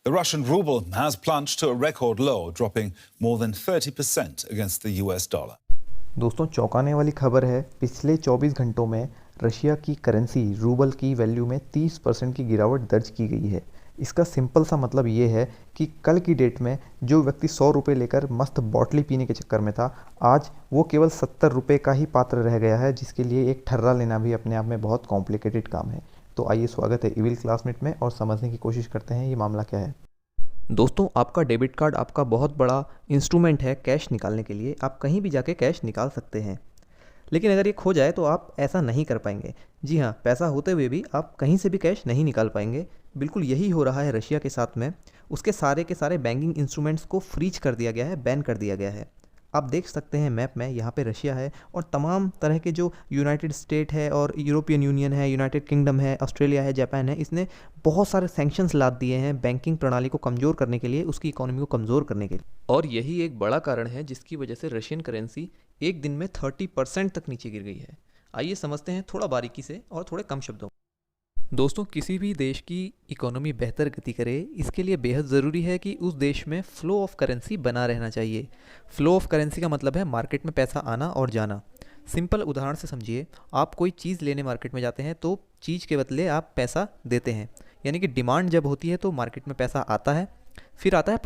The Russian ruble has plunged to a record low, dropping more than 30% against the US dollar. दोस्तों चौंकाने वाली खबर है, पिछले 24 घंटों में रशिया की करेंसी रूबल की वैल्यू में 30% की गिरावट दर्ज की गई है। इसका सिंपल सा मतलब ये है कि कल की डेट में जो व्यक्ति 100 रुपये लेकर मस्त बॉटली पीने के चक्कर में था, आज वो केवल 70 रुपये का ही पात्र रह गया है, जिसके लिए एक ठर्रा लेना भी अपने आप में बहुत कॉम्प्लिकेटेड काम है। तो आइए, स्वागत है इविल क्लासमेट में और समझने की कोशिश करते हैं ये मामला क्या है। दोस्तों, आपका डेबिट कार्ड आपका बहुत बड़ा इंस्ट्रूमेंट है कैश निकालने के लिए। आप कहीं भी जाके कैश निकाल सकते हैं, लेकिन अगर ये खो जाए तो आप ऐसा नहीं कर पाएंगे। जी हाँ, पैसा होते हुए भी आप कहीं से भी कैश नहीं निकाल पाएंगे। बिल्कुल यही हो रहा है रशिया के साथ में। उसके सारे के सारे बैंकिंग इंस्ट्रूमेंट्स को फ्रीज कर दिया गया है, बैन कर दिया गया है। आप देख सकते हैं मैप में, यहाँ पे रशिया है और तमाम तरह के जो यूनाइटेड स्टेट है और यूरोपियन यूनियन है, यूनाइटेड किंगडम है, ऑस्ट्रेलिया है, जापान है, इसने बहुत सारे सैंक्शंस लाद दिए हैं बैंकिंग प्रणाली को कमज़ोर करने के लिए, उसकी इकोनॉमी को कमज़ोर करने के लिए। और यही एक बड़ा कारण है जिसकी वजह से रशियन करेंसी एक दिन में 30% तक नीचे गिर गई है। आइए समझते हैं थोड़ा बारीकी से और थोड़े कम शब्दों। दोस्तों, किसी भी देश की इकोनॉमी बेहतर गति करे, इसके लिए बेहद ज़रूरी है कि उस देश में फ़्लो ऑफ करेंसी बना रहना चाहिए। फ़्लो ऑफ करेंसी का मतलब है मार्केट में पैसा आना और जाना। सिंपल उदाहरण से समझिए, आप कोई चीज़ लेने मार्केट में जाते हैं तो चीज़ के बदले आप पैसा देते हैं, यानी कि डिमांड जब होती है तो मार्केट में पैसा आता है। फिर आता है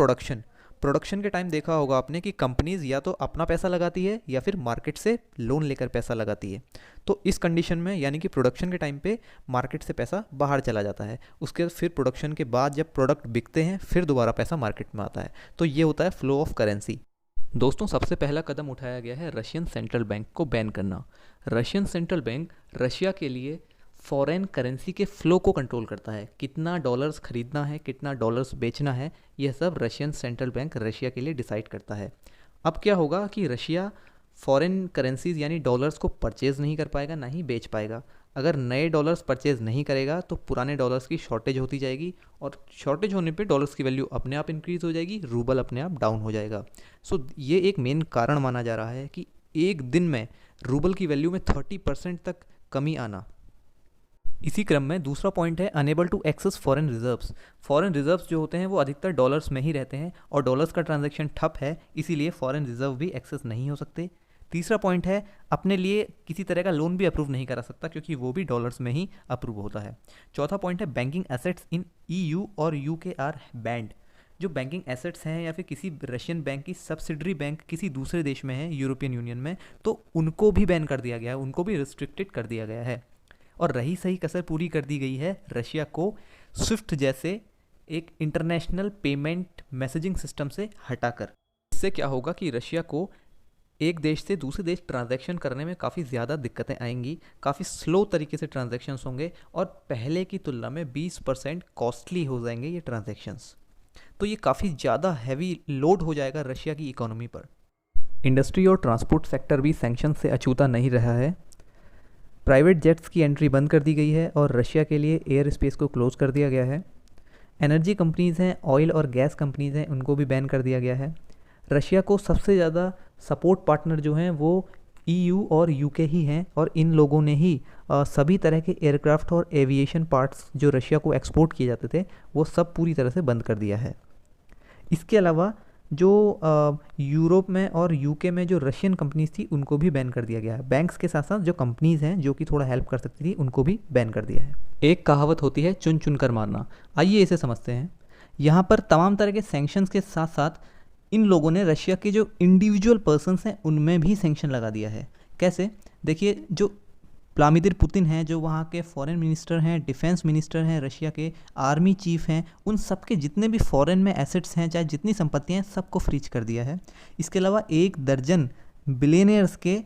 प्रोडक्शन के टाइम देखा होगा आपने कि कंपनीज़ या तो अपना पैसा लगाती है या फिर मार्केट से लोन लेकर पैसा लगाती है। तो इस कंडीशन में, यानी कि प्रोडक्शन के टाइम पे मार्केट से पैसा बाहर चला जाता है। उसके फिर प्रोडक्शन के बाद जब प्रोडक्ट बिकते हैं फिर दोबारा पैसा मार्केट में आता है। तो ये होता है फ्लो ऑफ करेंसी। दोस्तों, सबसे पहला कदम उठाया गया है रशियन सेंट्रल बैंक को बैन करना। रशियन सेंट्रल बैंक रशिया के लिए फॉरेन करेंसी के फ़्लो को कंट्रोल करता है। कितना डॉलर्स खरीदना है, कितना डॉलर्स बेचना है, यह सब रशियन सेंट्रल बैंक रशिया के लिए डिसाइड करता है। अब क्या होगा कि रशिया फॉरेन करेंसीज यानी डॉलर्स को परचेज़ नहीं कर पाएगा, ना ही बेच पाएगा। अगर नए डॉलर्स परचेज़ नहीं करेगा तो पुराने डॉलर्स की शॉर्टेज होती जाएगी, और शॉर्टेज होने पे डॉलर्स की वैल्यू अपने आप इंक्रीज़ हो जाएगी, रूबल अपने आप डाउन हो जाएगा। सो ये एक मेन कारण माना जा रहा है कि एक दिन में रूबल की वैल्यू में 30% तक कमी आना। इसी क्रम में दूसरा पॉइंट है unable to access foreign reserves. Foreign reserves जो होते हैं वो अधिकतर डॉलर्स में ही रहते हैं और डॉलर्स का ट्रांजैक्शन ठप है, इसीलिए फॉरेन रिजर्व भी एक्सेस नहीं हो सकते। तीसरा पॉइंट है अपने लिए किसी तरह का लोन भी अप्रूव नहीं करा सकता, क्योंकि वो भी डॉलर्स में ही अप्रूव होता है। चौथा पॉइंट है बैंकिंग एसेट्स इन EU और UK आर बैंड। जो बैंकिंग एसेट्स हैं या फिर किसी रशियन बैंक की सब्सिडरी बैंक किसी दूसरे देश में है यूरोपियन यूनियन में, तो उनको भी बैन कर दिया गया है, उनको भी रिस्ट्रिक्टेड कर दिया गया है। और रही सही कसर पूरी कर दी गई है रशिया को स्विफ्ट जैसे एक इंटरनेशनल पेमेंट मैसेजिंग सिस्टम से हटाकर। इससे क्या होगा कि रशिया को एक देश से दूसरे देश ट्रांजैक्शन करने में काफ़ी ज़्यादा दिक्कतें आएंगी, काफ़ी स्लो तरीके से ट्रांजैक्शंस होंगे और पहले की तुलना में 20% कॉस्टली हो जाएंगे ये ट्रांजैक्शंस। तो ये काफ़ी ज़्यादा हैवी लोड हो जाएगा रशिया की इकोनॉमी पर। इंडस्ट्री और ट्रांसपोर्ट सेक्टर भी सैंक्शन से अछूता नहीं रहा है। प्राइवेट जेट्स की एंट्री बंद कर दी गई है और रशिया के लिए एयर स्पेस को क्लोज़ कर दिया गया है। एनर्जी कंपनीज़ हैं, ऑयल और गैस कंपनीज़ हैं, उनको भी बैन कर दिया गया है। रशिया को सबसे ज़्यादा सपोर्ट पार्टनर जो हैं वो EU और UK ही हैं, और इन लोगों ने ही सभी तरह के एयरक्राफ्ट और एविएशन पार्ट्स जो रशिया को एक्सपोर्ट किए जाते थे वो सब पूरी तरह से बंद कर दिया है। इसके अलावा जो यूरोप में और UK में जो रशियन कंपनीज थी उनको भी बैन कर दिया गया है। बैंक्स के साथ साथ जो कंपनीज हैं जो कि थोड़ा हेल्प कर सकती थी उनको भी बैन कर दिया है। एक कहावत होती है चुन चुन कर मारना। आइए इसे समझते हैं। यहाँ पर तमाम तरह के सैंक्शंस के साथ साथ इन लोगों ने रशिया के जो इंडिविजुअल पर्सन्स हैं उनमें भी सैंक्शन लगा दिया है। कैसे? देखिए, जो व्लादिमीर पुतिन हैं, जो वहाँ के फॉरेन मिनिस्टर हैं, डिफेंस मिनिस्टर हैं, रशिया के आर्मी चीफ हैं, उन सब के जितने भी फॉरेन में एसेट्स हैं, चाहे जितनी संपत्तियाँ हैं, सबको फ्रीज कर दिया है। इसके अलावा 1 दर्जन बिलियनियर्स के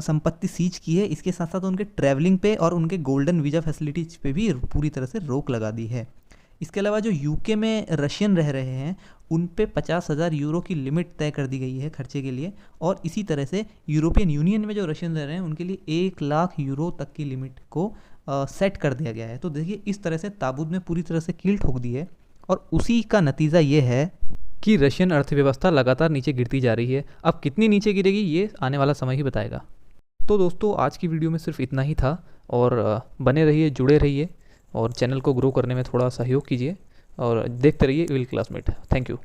संपत्ति सीज की है। इसके साथ साथ उनके ट्रैवलिंग पे और उनके गोल्डन वीज़ा फैसिलिटीज पे भी पूरी तरह से रोक लगा दी है। इसके अलावा जो UK में रशियन रह रहे हैं उन पे 50,000 यूरो की लिमिट तय कर दी गई है खर्चे के लिए, और इसी तरह से यूरोपियन यूनियन में जो रशियन रह रहे हैं उनके लिए 1 लाख यूरो तक की लिमिट को सेट कर दिया गया है। तो देखिए, इस तरह से ताबूत में पूरी तरह से कील ठोक दी है, और उसी का नतीजा ये है कि रशियन अर्थव्यवस्था लगातार नीचे गिरती जा रही है। अब कितनी नीचे गिरेगी ये आने वाला समय ही बताएगा। तो दोस्तों, आज की वीडियो में सिर्फ इतना ही था, और बने रहिए, जुड़े रहिए और चैनल को ग्रो करने में थोड़ा सहयोग कीजिए। और देखते रहिए विल क्लासमेट। Thank you.